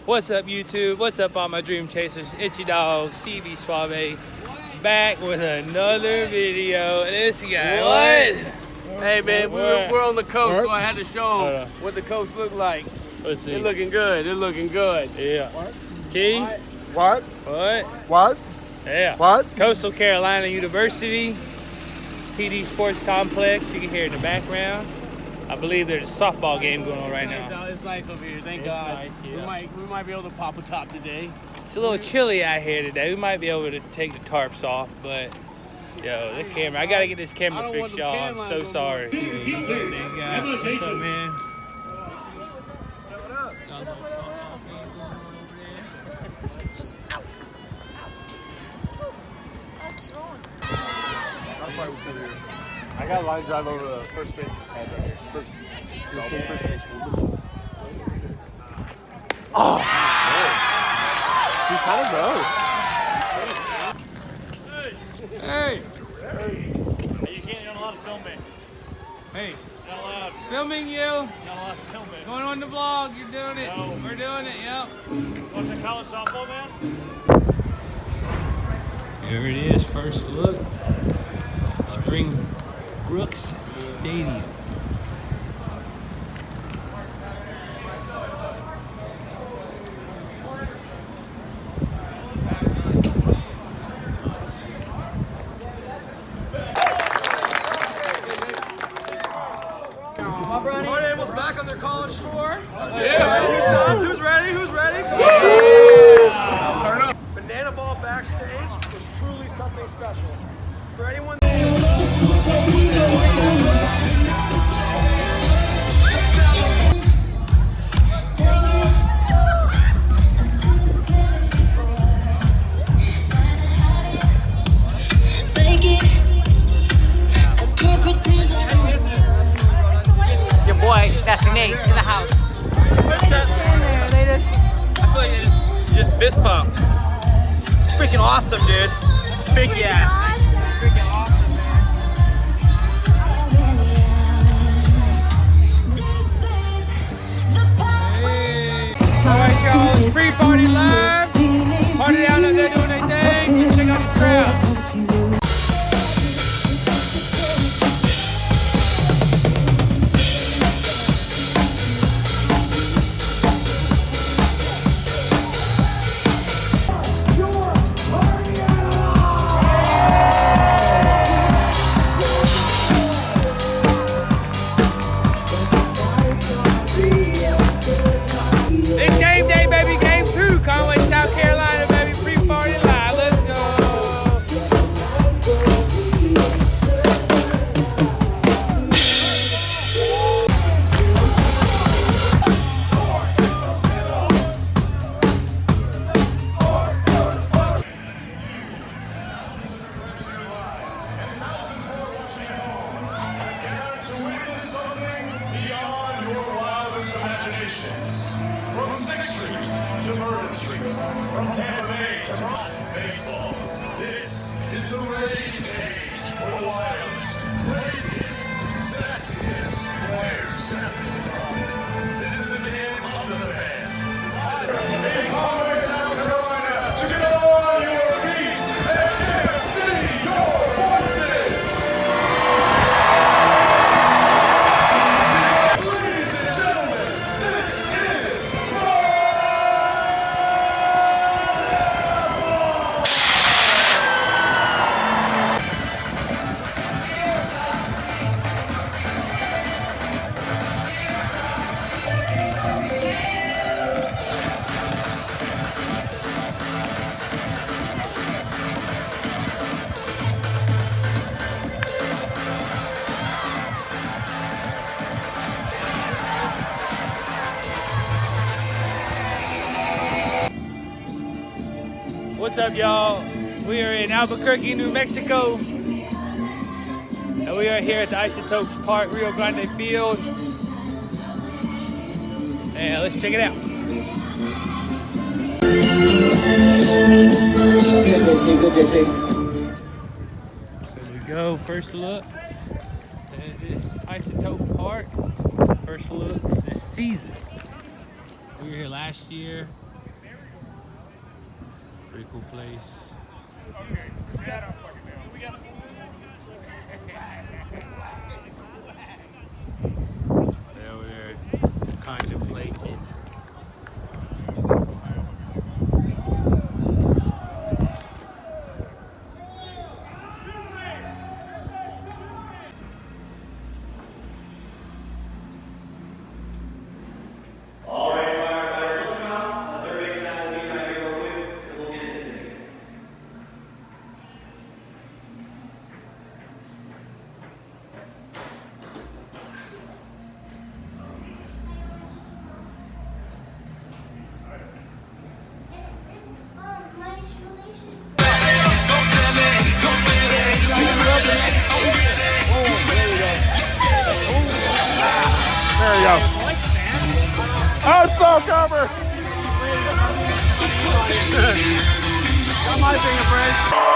What's up, YouTube? What's up, all my dream chasers? It's your dog, CB Suave, back with another video. This guy, what? Hey, man, we're on the coast, so I had to show them Hold what the coast looked like. Let's see. They're looking good. They're looking good. Yeah. Key? What? What? What? Yeah. What? Coastal Carolina University, TD Sports Complex. You can hear it in the background. I believe there's a softball game going on right now. It's nice over here. Thank It's God. nice, yeah. We might be able to pop a top today. It's a little chilly out here today. We might be able to take the tarps off, but yo, the camera. I gotta get this camera fixed, y'all. I'm so sorry. What's up, man? I got a line drive over the first base pad right here. First base. Oh! He kind of knows. Hey! You're not allowed to film me. Hey! You're not allowed. Filming you. You're not allowed to film me. Going on the vlog. You're doing it. No. We're doing it. Yep. Watch that college softball, man? Here it is. First look. Springbrooks Stadium. Our Animals back on their college tour. Yeah. Who's ready? Who's ready? Turn up. Banana Ball backstage was truly something special. For anyone. Your boy, that's Nate, in the house. I feel like it just fist pump. It's freaking awesome, dude. Big yeah. Freaking awesome, All right, y'all. It's pre-party live. Party out there doing their thing. Just check out the crowd. It's game day, baby. Game 2. Conway, South Carolina, baby. Pre-party live. Let's go. To witness something beyond your wildest imaginations. From 6th Street to Bourbon Street, from Tampa Bay to baseball, this is the rage cage for the wildest, craziest, sexiest players. This is the game of the fans. In Conway, South Carolina, to get on your feet and give me your voices. Ladies and gentlemen, this is What's up, y'all? We are in Albuquerque, New Mexico. And we are here at the Isotopes Park, Rio Grande Field. And let's check it out. There we go, first look at this Isotope Park. First looks this season. We were here last year. Pretty cool place. They're over there contemplating. There you go. Outsole cover. Got my fingerprint.